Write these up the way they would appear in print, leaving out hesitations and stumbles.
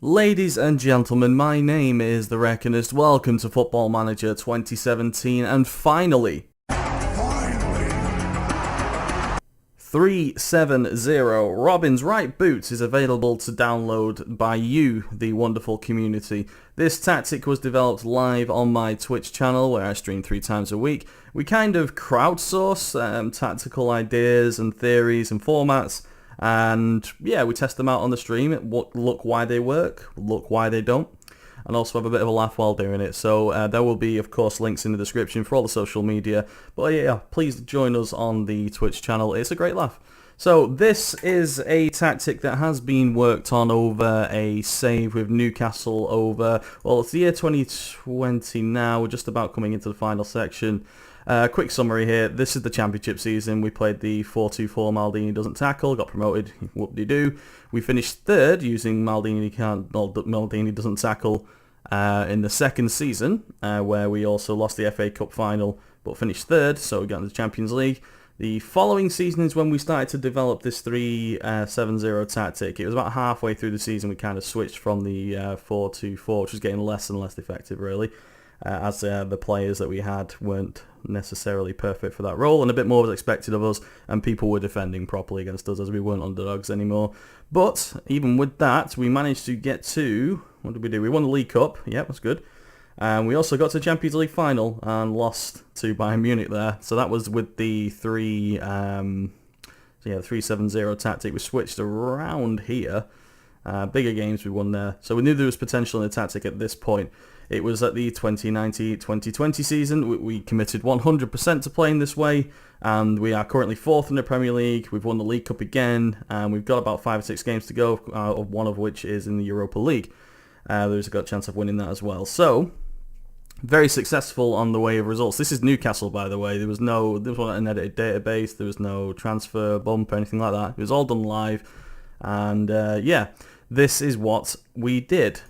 Ladies and gentlemen, my name is The Reckonist. Welcome to Football Manager 2017, and finally, 370 Robben's Right Boots is available to download by you, the wonderful community. This tactic was developed live on my Twitch channel where I stream 3 times a week. We kind of crowdsource tactical ideas and theories and formats, and yeah, we test them out on the stream, look why they work, look why they don't, and also have a bit of a laugh while doing it. So there will be, of course, links in the description for all the social media. But yeah, please join us on the Twitch channel. It's a great laugh. So this is a tactic that has been worked on over a save with Newcastle over, well, it's the year 2020 now. We're just about coming into the final section. Quick summary here. This is the championship season. We played the 4-2-4 Maldini doesn't tackle, got promoted, whoop-de-doo. We finished third using Maldini doesn't tackle in the second season, where we also lost the FA Cup final, but finished third, so we got into the Champions League. The following season is when we started to develop this 3-7-0 tactic. It was about halfway through the season we kind of switched from the 4-2-4, which was getting less and less effective, really, as the players that we had weren't necessarily perfect for that role, and a bit more was expected of us, and people were defending properly against us as we weren't underdogs anymore. But even with that, we managed to get to, what did we do? We won the League Cup, yeah, that's good. And we also got to the Champions League final and lost to Bayern Munich there. So that was with the 3-7-0 tactic. We switched around here. Bigger games we won there. So we knew there was potential in the tactic at this point. It was at the 2019-2020 season. We committed 100% to playing this way, and we are currently 4th in the Premier League. We've won the League Cup again, and we've got about 5 or 6 games to go, one of which is in the Europa League. There's a good chance of winning that as well. So, very successful on the way of results. This is Newcastle, by the way. There was not an edited database. There was no transfer bump or anything like that. It was all done live, and yeah, this is what we did.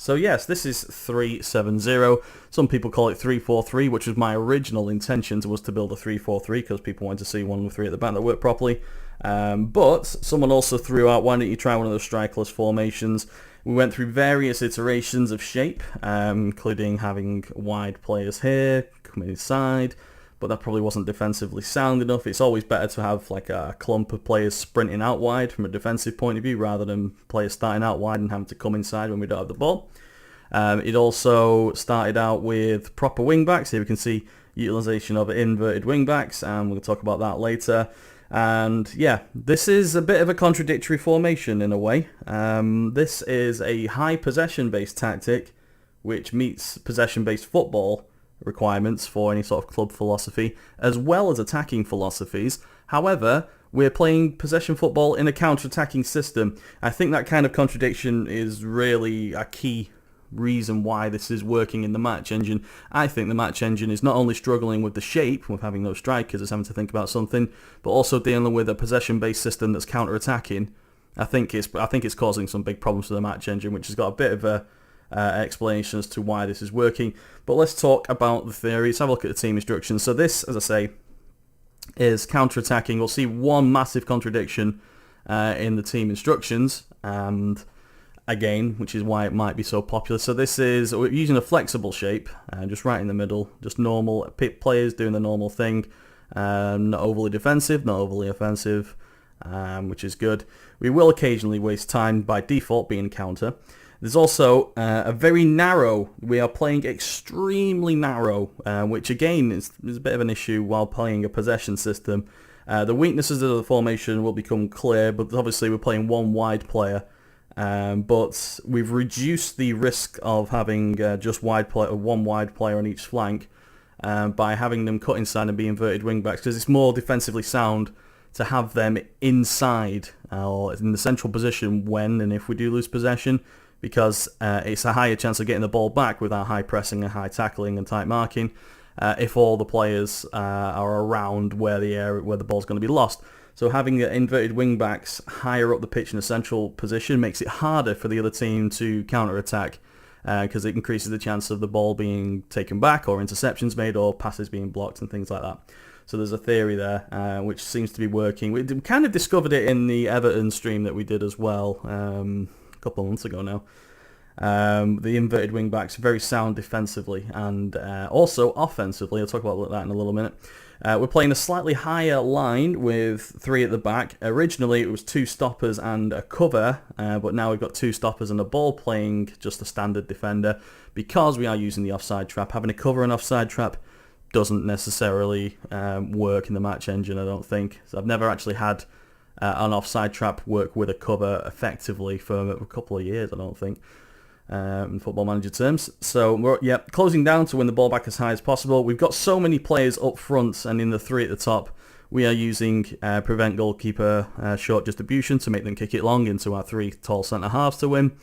So yes, this is 3-7-0. Some people call it 3-4-3, which was my original intention, was to build a 3-4-3 because people wanted to see 1 with 3 at the back that worked properly. But someone also threw out, why don't you try one of those strikerless formations? We went through various iterations of shape, including having wide players here, coming inside, but that probably wasn't defensively sound enough. It's always better to have like a clump of players sprinting out wide from a defensive point of view rather than players starting out wide and having to come inside when we don't have the ball. It also started out with proper wing-backs. Here we can see utilisation of inverted wing-backs, and we'll talk about that later. And yeah, this is a bit of a contradictory formation in a way. This is a high possession-based tactic which meets possession-based football requirements for any sort of club philosophy, as well as attacking philosophies. However, we're playing possession football in a counter-attacking system. I think that kind of contradiction is really a key reason why this is working in the match engine. I think the match engine is not only struggling with the shape, with having no strikers, it's having to think about something, but also dealing with a possession-based system that's counter-attacking. I think it's causing some big problems for the match engine, which has got a bit of a explanation as to why this is working. But let's talk about the theory. Let's have a look at the team instructions. So this, as I say, is counter-attacking. We'll see one massive contradiction in the team instructions, and again, which is why it might be so popular. So this is, we're using a flexible shape, just right in the middle, just normal players doing the normal thing, not overly defensive, not overly offensive, which is good. We will occasionally waste time by default being counter. There's also a very narrow, we are playing extremely narrow, which again is a bit of an issue while playing a possession system. The weaknesses of the formation will become clear, but obviously we're playing one wide player, but we've reduced the risk of having just one wide player on each flank by having them cut inside and be inverted wing backs, because it's more defensively sound to have them inside or in the central position when and if we do lose possession, because it's a higher chance of getting the ball back with our high pressing and high tackling and tight marking if all the players are around where the ball's going to be lost. So having inverted wing backs higher up the pitch in a central position makes it harder for the other team to counter-attack, because it increases the chance of the ball being taken back or interceptions made or passes being blocked and things like that. So there's a theory there which seems to be working. We kind of discovered it in the Everton stream that we did as well. a couple of months ago now. The inverted wing backs very sound defensively and also offensively. I'll talk about that in a little minute. We're playing a slightly higher line with 3 at the back. Originally it was 2 stoppers and a cover, but now we've got 2 stoppers and a ball playing just a standard defender because we are using the offside trap. Having a cover and offside trap doesn't necessarily work in the match engine, I don't think. So I've never actually had an offside trap work with a cover effectively for a couple of years, I don't think. In Football Manager terms. So we're closing down to win the ball back as high as possible. We've got so many players up front, and in the 3 at the top we are using prevent goalkeeper short distribution to make them kick it long into our 3 tall centre halves to win.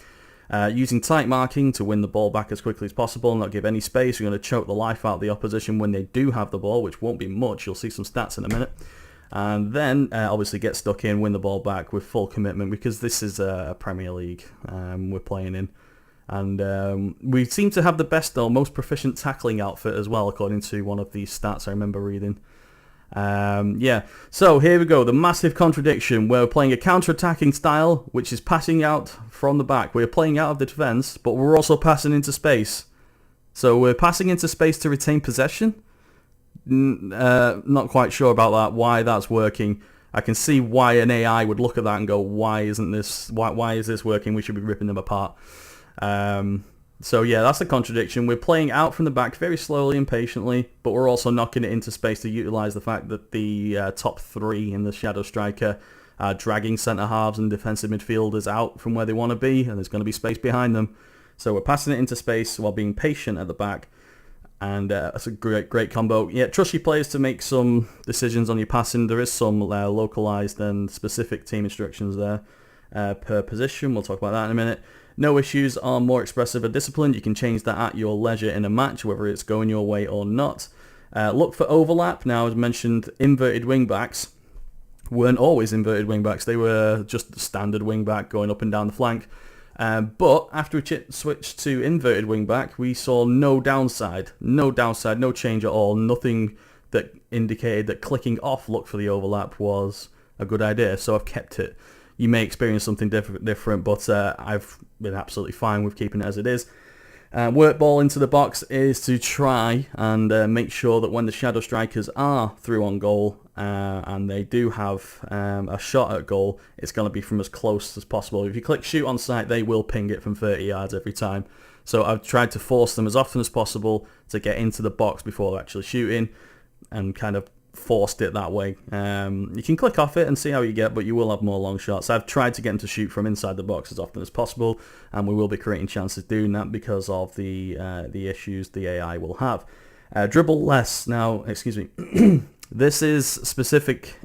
Using tight marking to win the ball back as quickly as possible and not give any space. We're going to choke the life out of the opposition when they do have the ball, which won't be much. You'll see some stats in a minute. And then obviously get stuck in, win the ball back with full commitment, because this is a Premier League we're playing in. And we seem to have the best or most proficient tackling outfit as well, according to one of these stats I remember reading. So here we go, the massive contradiction. We're playing a counter-attacking style, which is passing out from the back. We're playing out of the defence, but we're also passing into space. So we're passing into space to retain possession. Not quite sure about that, why that's working. I can see why an AI would look at that and go, why is this working? We should be ripping them apart. So yeah, that's the contradiction. We're playing out from the back very slowly and patiently, but we're also knocking it into space to utilise the fact that the top 3 in the Shadow Striker are dragging centre halves and defensive midfielders out from where they want to be, and there's going to be space behind them. So we're passing it into space while being patient at the back, and that's a great combo. Yeah, trust your players to make some decisions on your passing. There is some localised and specific team instructions there per position. We'll talk about that in a minute. No issues are more expressive or disciplined. You can change that at your leisure in a match, whether it's going your way or not. Look for overlap. Now, as mentioned, inverted wing-backs weren't always inverted wing-backs. They were just standard wing-back going up and down the flank. But after we switched to inverted wing-back, we saw no downside, no change at all. Nothing that indicated that clicking off look for the overlap was a good idea, so I've kept it. You may experience something different, but I've been absolutely fine with keeping it as it is. Work ball into the box is to try and make sure that when the Shadow Strikers are through on goal and they do have a shot at goal, it's going to be from as close as possible. If you click shoot on sight, they will ping it from 30 yards every time. So I've tried to force them as often as possible to get into the box before actually shooting, and kind of forced it that way. You can click off it and see how you get, but you will have more long shots. I've tried to get them to shoot from inside the box as often as possible, and we will be creating chances doing that because of the issues the AI will have. Dribble less. Now, excuse me. This is specific.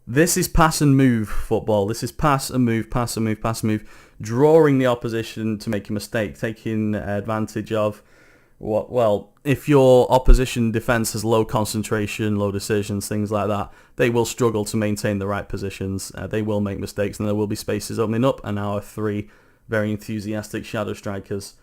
This is pass and move football. This is pass and move, pass and move, pass and move, drawing the opposition to make a mistake, taking advantage of well, if your opposition defence has low concentration, low decisions, things like that, they will struggle to maintain the right positions. They will make mistakes, and there will be spaces opening up, and our 3 very enthusiastic Shadow Strikers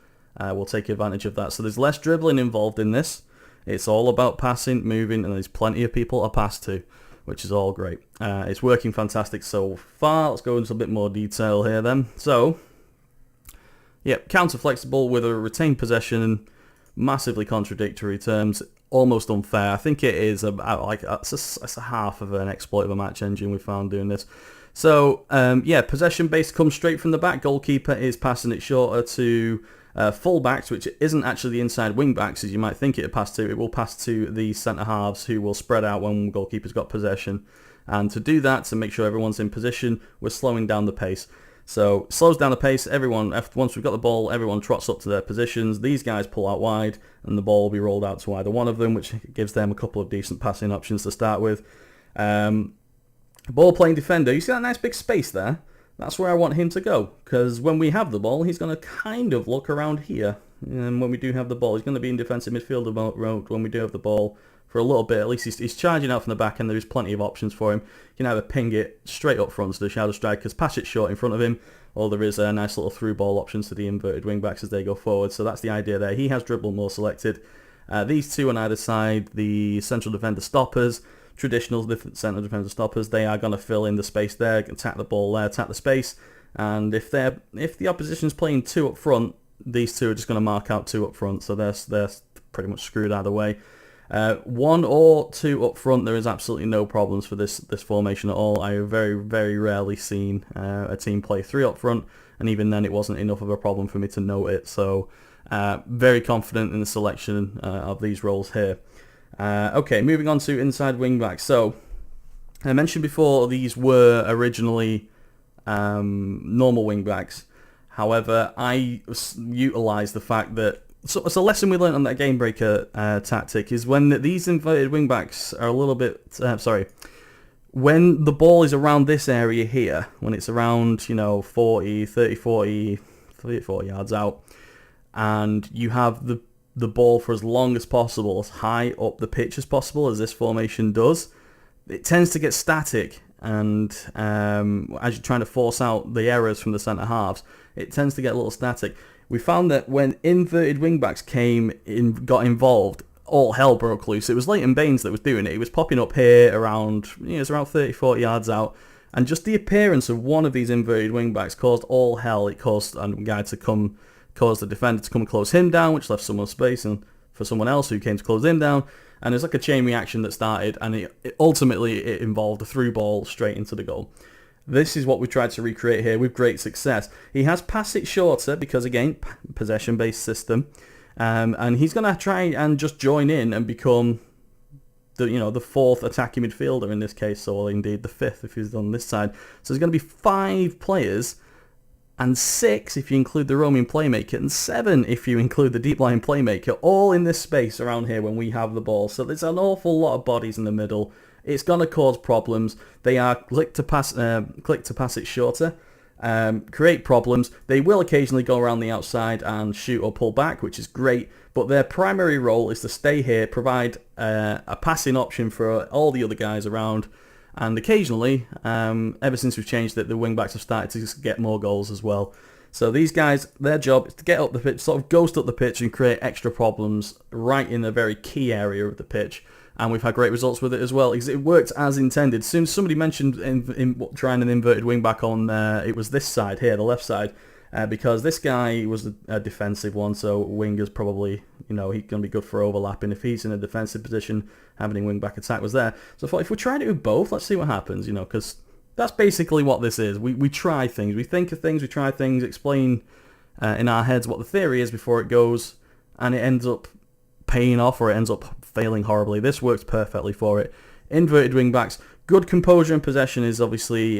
will take advantage of that. So there's less dribbling involved in this. It's all about passing, moving, and there's plenty of people to pass to, which is all great. It's working fantastic so far. Let's go into a bit more detail here then. So, yeah, counter-flexible with a retained possession, massively contradictory terms, almost unfair. I think it is about it's a half of an exploit of a match engine we found doing this. So possession based comes straight from the back. Goalkeeper is passing it shorter to full-backs, which isn't actually the inside wing-backs as you might think it would pass to. It will pass to the centre-halves, who will spread out when goalkeeper's got possession. And to do that, to make sure everyone's in position, we're slowing down the pace. So it slows down the pace. Once we've got the ball, everyone trots up to their positions. These guys pull out wide, and the ball will be rolled out to either one of them, which gives them a couple of decent passing options to start with. Ball playing defender. You see that nice big space there? That's where I want him to go, because when we have the ball, he's going to kind of look around here. And when we do have the ball, he's going to be in defensive midfielder mode when we do have the ball for a little bit. At least he's charging out from the back, and there is plenty of options for him. You can either ping it straight up front to the Shadow Strikers, pass it short in front of him, or there is a nice little through ball options to the inverted wing-backs as they go forward. So that's the idea there. He has dribble more selected. These 2 on either side, the central defender stoppers, traditional central defender stoppers, they are going to fill in the space there, attack the ball there, attack the space, And if the opposition's playing 2 up front, these two are just going to mark out 2 up front, so they're pretty much screwed either way. 1 or 2 up front, there is absolutely no problems for this formation at all. I have very, very rarely seen a team play 3 up front, and even then it wasn't enough of a problem for me to note it. So very confident in the selection of these roles here. Okay, moving on to inside wing backs. So I mentioned before these were originally normal wing backs. However, I utilised the fact that so a lesson we learned on that game breaker tactic is when these inverted wing backs are a little bit when the ball is around this area here, when it's around 40 yards out, and you have the ball for as long as possible, as high up the pitch as possible, as this formation does, it tends to get static, and as you're trying to force out the errors from the centre halves, it tends to get a little static. We found that when inverted wingbacks got involved, all hell broke loose. It was Leighton Baines that was doing it. He was popping up here around, it was around 30, 40 yards out, and just the appearance of one of these inverted wingbacks caused all hell. It caused the defender to come and close him down, which left someone space and for someone else who came to close him down. And there's like a chain reaction that started, and it ultimately involved a through ball straight into the goal. This is what we tried to recreate here with great success. He has passed it shorter because, again, possession-based system, and he's going to try and just join in and become the fourth attacking midfielder in this case, or indeed the fifth if he's on this side. So there's going to be 5 players, and 6 if you include the roaming playmaker, and 7 if you include the deep line playmaker, all in this space around here when we have the ball. So there's an awful lot of bodies in the middle. It's going to cause problems. They are click to pass it shorter, create problems. They will occasionally go around the outside and shoot or pull back, which is great, but their primary role is to stay here, provide a passing option for all the other guys around, and occasionally, ever since we've changed it, the wing-backs have started to get more goals as well. So these guys, their job is to get up the pitch, sort of ghost up the pitch and create extra problems right in a very key area of the pitch. And we've had great results with it as well, because it worked as intended. As soon as somebody mentioned in trying an inverted wing-back on, it was this side here, the left side, because this guy was a defensive one, so winger's probably, he's going to be good for overlapping. If he's in a defensive position, having a wing-back attack was there. So I thought, if we try to do both, let's see what happens, because that's basically what this is. We try things, we think of things, we try things, explain in our heads what the theory is before it goes, and it ends up paying off or it ends up failing horribly. This works perfectly for it. Inverted wing-backs, good composure and possession is obviously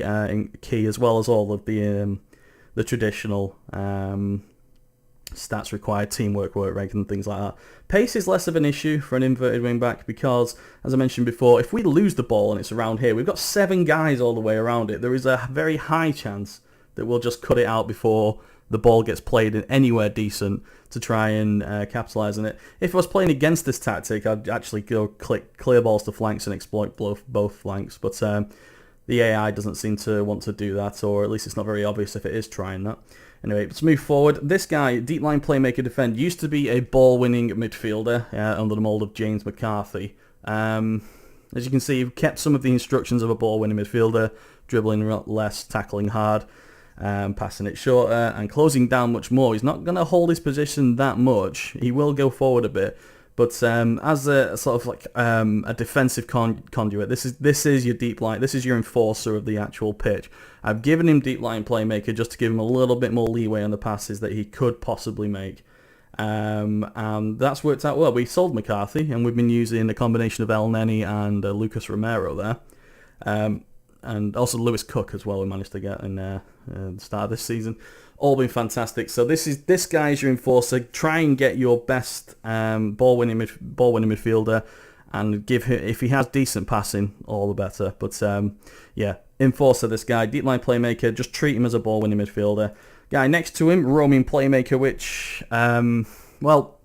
key, as well as all of the traditional stats required, teamwork, work rate and things like that. Pace is less of an issue for an inverted wing-back because, as I mentioned before, if we lose the ball and it's around here, we've got 7 guys all the way around it. There is a very high chance that we'll just cut it out before the ball gets played in anywhere decent to try and capitalise on it. If I was playing against this tactic, I'd actually go click clear balls to flanks and exploit both flanks, but the AI doesn't seem to want to do that, or at least it's not very obvious if it is trying that. Anyway, let's move forward. This guy, deep line playmaker defend, used to be a ball-winning midfielder under the mould of James McCarthy. As you can see, he kept some of the instructions of a ball-winning midfielder, dribbling less, tackling hard, passing it shorter, and closing down much more. He's not going to hold his position that much. He will go forward a bit, but as a sort of like a defensive conduit, this is your deep line. This is your enforcer of the actual pitch. I've given him deep line playmaker just to give him a little bit more leeway on the passes that he could possibly make. And that's worked out well. We sold McCarthy, and we've been using a combination of El Neni and Lucas Romero there. And also Lewis Cook as well we managed to get in the start of this season. All been fantastic. So this guy is your enforcer. Try and get your best ball-winning midfielder, and give him, if he has decent passing, all the better. But yeah, enforcer, this guy, deep line playmaker. Just treat him as a ball-winning midfielder. Guy next to him, roaming playmaker, which well,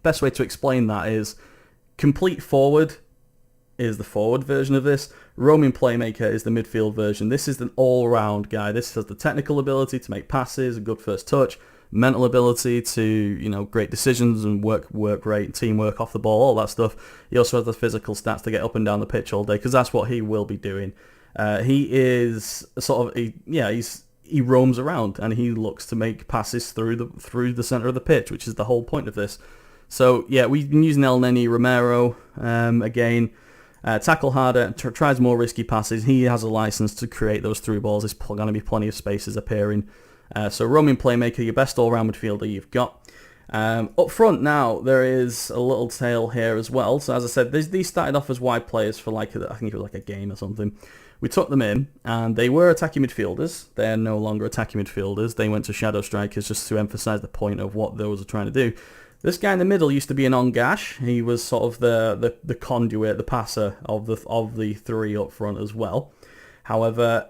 best way to explain that is complete forward is the forward version of this. Roaming playmaker is the midfield version. This is an all-round guy. This has the technical ability to make passes, a good first touch, mental ability to, great decisions and work rate, teamwork off the ball, all that stuff. He also has the physical stats to get up and down the pitch all day, because that's what he will be doing. He is sort of, he's he roams around and he looks to make passes through the center of the pitch, which is the whole point of this. So yeah, we've been using El Neni Romero again. Tackle harder, tries more risky passes. He has a license to create those through balls. There's going to be plenty of spaces appearing. So roaming playmaker, your best all-round midfielder you've got. Up front now, there is a little tale here as well. So as I said, these started off as wide players for I think it was like a game or something. We took them in, and they were attacking midfielders. They're no longer attacking midfielders. They went to shadow strikers just to emphasise the point of what those are trying to do. This guy in the middle used to be an on-gash. He was sort of the conduit, the passer of the three up front as well. However,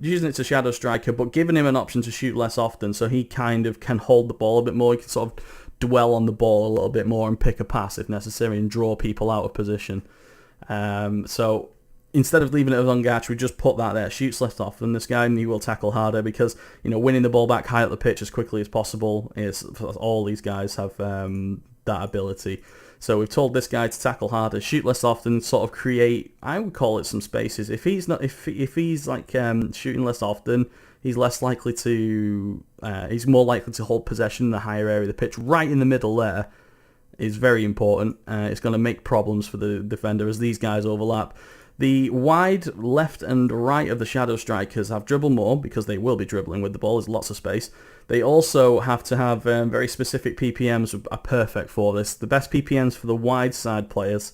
using it to shadow striker, but giving him an option to shoot less often, so he kind of can hold the ball a bit more. He can sort of dwell on the ball a little bit more and pick a pass if necessary and draw people out of position. So instead of leaving it as on-gash, we just put that there. Shoots less often. This guy, he will tackle harder because, winning the ball back high up the pitch as quickly as possible is all these guys have that ability. So we've told this guy to tackle harder, shoot less often, sort of create, I would call it some spaces. If he's shooting less often, he's less likely to, he's more likely to hold possession in the higher area of the pitch. Right in the middle there is very important. It's going to make problems for the defender as these guys overlap. The wide left and right of the shadow strikers have dribble more because they will be dribbling with the ball. There's lots of space. They also have to have very specific PPMs are perfect for this. The best PPMs for the wide side players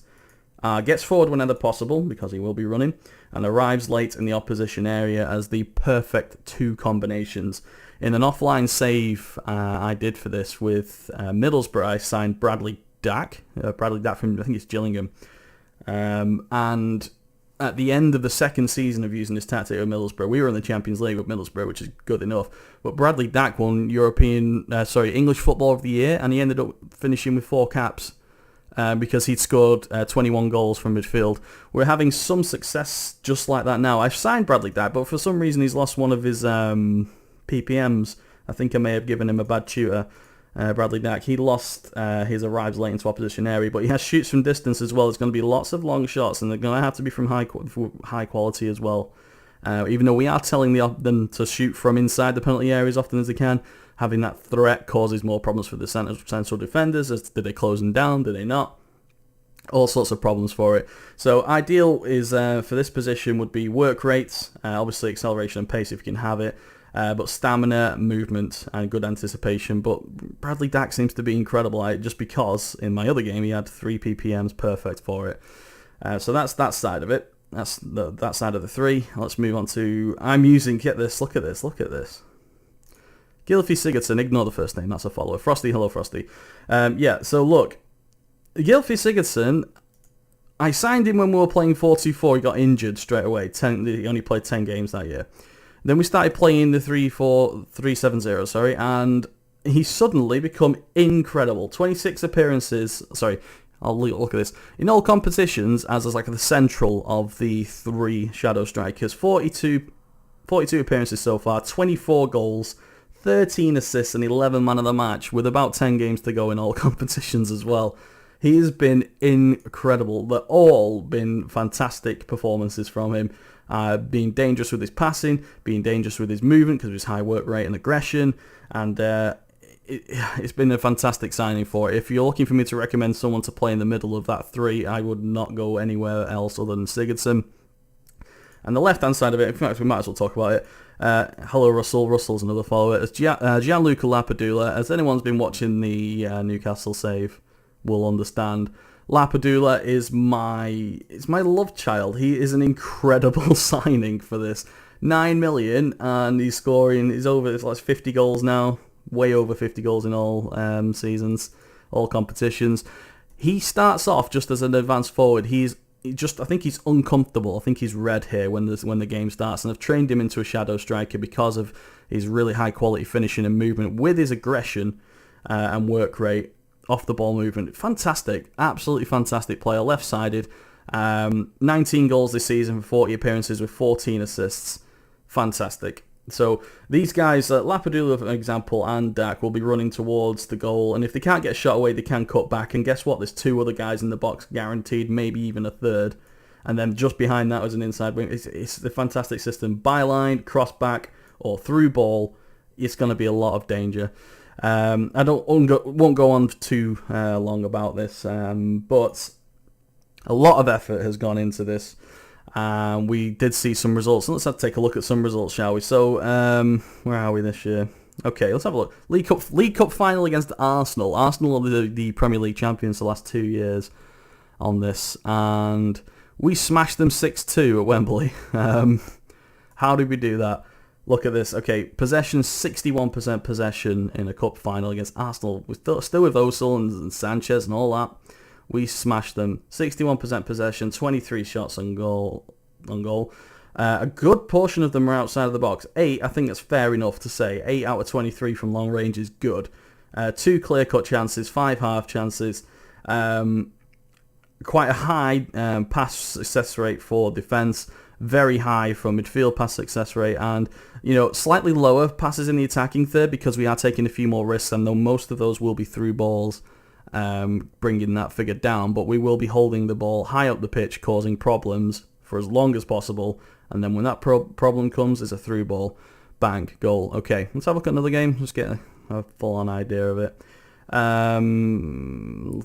gets forward whenever possible because he will be running and arrives late in the opposition area as the perfect two combinations. In an offline save I did for this with Middlesbrough, I signed Bradley Dack. Bradley Dack from, I think it's Gillingham. And at the end of the second season of using this tactic at Middlesbrough, we were in the Champions League with Middlesbrough, which is good enough. But Bradley Dack won English Footballer of the Year, and he ended up finishing with 4 caps because he'd scored 21 goals from midfield. We're having some success just like that now. I've signed Bradley Dack, but for some reason he's lost one of his PPMs. I think I may have given him a bad tutor. Bradley Dack, he lost his arrives late into opposition area, but he has shoots from distance as well. There's going to be lots of long shots, and they're going to have to be from high quality as well. Even though we are telling them to shoot from inside the penalty area as often as they can, having that threat causes more problems for the central defenders. Did they close them down? Did they not? All sorts of problems for it. So ideal is for this position would be work rates, obviously acceleration and pace if you can have it. But stamina, movement, and good anticipation. But Bradley Dack seems to be incredible just because in my other game he had 3 PPMs perfect for it. So that's that side of it. That's that side of the 3. Let's move on to, I'm using, get this, look at this. Gylfi Sigurdsson, ignore the first name, that's a follower. Frosty, hello Frosty. So look, Gylfi Sigurdsson, I signed him when we were playing 4-2-4, he got injured straight away. He only played 10 games that year. Then we started playing the 3-4-3-7-0, and he's suddenly become incredible. 26 appearances, I'll look at this. In all competitions, as the central of the 3 shadow strikers, 42 appearances so far, 24 goals, 13 assists, and 11 man of the match, with about 10 games to go in all competitions as well. He has been incredible. They've all been fantastic performances from him. Being dangerous with his passing, being dangerous with his movement because of his high work rate and aggression, and it's been a fantastic signing for it. If you're looking for me to recommend someone to play in the middle of that 3, I would not go anywhere else other than Sigurdsson. And the left-hand side of it, in fact, we might as well talk about it. Hello, Russell. Russell's another follower. It's Gianluca Lapadula. As anyone's been watching the Newcastle save will understand, Lapadula is my love child. He is an incredible signing for this. 9 million, and he's over, it's like 50 goals now, way over 50 goals in all seasons, all competitions. He starts off just as an advanced forward. I think he's uncomfortable. I think he's red here when the game starts, and I've trained him into a shadow striker because of his really high quality finishing and movement with his aggression and work rate. Off the ball movement, fantastic, absolutely fantastic player, left-sided, 19 goals this season for 40 appearances with 14 assists, fantastic. So these guys, Lapadula for example and Dack, will be running towards the goal, and if they can't get a shot away they can cut back, and guess what, there's 2 other guys in the box guaranteed, maybe even a third, and then just behind that was an inside wing. It's a fantastic system. Byline, cross back, or through ball, it's going to be a lot of danger. I won't go on too long about this, but a lot of effort has gone into this. We did see some results. Let's take a look at some results, shall we? So, where are we this year? Okay, let's have a look. League Cup final against Arsenal. Arsenal are the Premier League champions the last 2 years on this, and we smashed them 6-2 at Wembley. How did we do that? Look at this. Okay, possession, 61% possession in a cup final against Arsenal. We're still with Ozil and Sanchez and all that. We smashed them. 61% possession, 23 shots on goal. A good portion of them are outside of the box. 8, I think that's fair enough to say. 8 out of 23 from long range is good. 2 clear-cut chances, 5 half chances. Quite a high pass success rate for defence. Very high from midfield pass success rate, and slightly lower passes in the attacking third because we are taking a few more risks, and though most of those will be through balls, bringing that figure down, but we will be holding the ball high up the pitch, causing problems for as long as possible, and then when that problem comes, it's a through ball, bang, goal. Okay, let's have a look at another game, just get a full-on idea of it.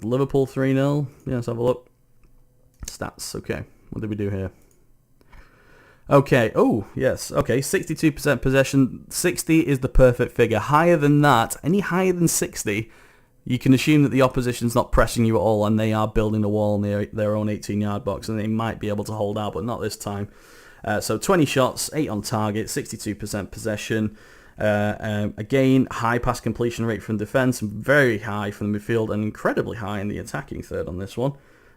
Liverpool 3-0, yeah, let's have a look. Stats, okay, what did we do here? Okay, oh, yes, okay, 62% possession, 60 is the perfect figure. Higher than that, any higher than 60, you can assume that the opposition's not pressing you at all and they are building a wall in their own 18-yard box, and they might be able to hold out, but not this time. So 20 shots, 8 on target, 62% possession. Again, high pass completion rate from defence, very high from the midfield, and incredibly high in the attacking third on this one.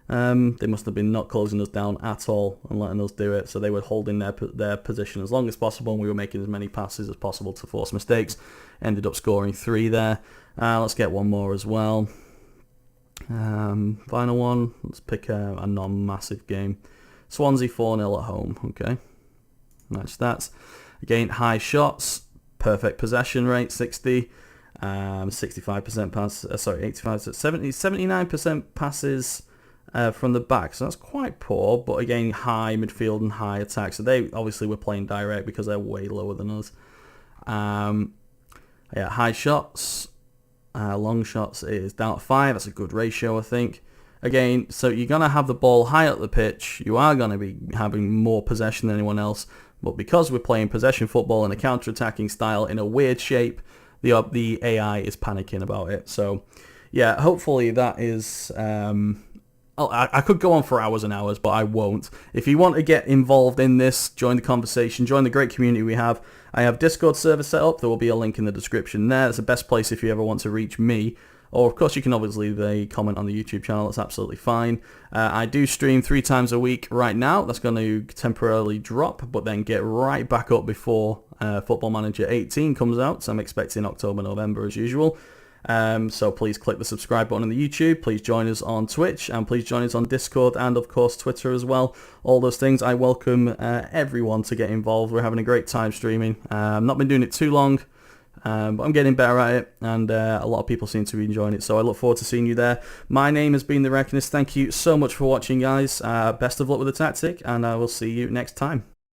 They must have been not closing us down at all and letting us do it, so they were holding their position as long as possible, and we were making as many passes as possible to force mistakes. Ended up scoring 3 there. Let's get one more as well. Final one, let's pick a non-massive game. Swansea 4-0 at home, okay. Nice stats. Again, high shots, perfect possession rate, 60. 65% pass, 79% passes from the back, so that's quite poor, but again, high midfield and high attack, so they obviously were playing direct because they're way lower than us. Yeah, high shots, long shots is down to 5, that's a good ratio, I think. Again, so you're going to have the ball high up the pitch, you are going to be having more possession than anyone else, but because we're playing possession football in a counter-attacking style in a weird shape, the AI is panicking about it. So, yeah, hopefully that is... I could go on for hours and hours, but I won't. If you want to get involved in this, join the conversation, join the great community we have. I have Discord server set up. There will be a link in the description there. It's the best place if you ever want to reach me. Or, of course, you can obviously leave a comment on the YouTube channel. That's absolutely fine. I do stream 3 times a week right now. That's going to temporarily drop, but then get right back up before Football Manager 18 comes out. So I'm expecting October, November as usual. So please click the subscribe button on the YouTube, please join us on Twitch, and please join us on Discord and of course Twitter as well. All those things. I welcome everyone to get involved. We're having a great time streaming. I've not been doing it too long, but I'm getting better at it, and a lot of people seem to be enjoying it, so I look forward to seeing you there. My name has been The Reckonist. Thank you so much for watching, guys. Best of luck with the tactic, and I will see you next time.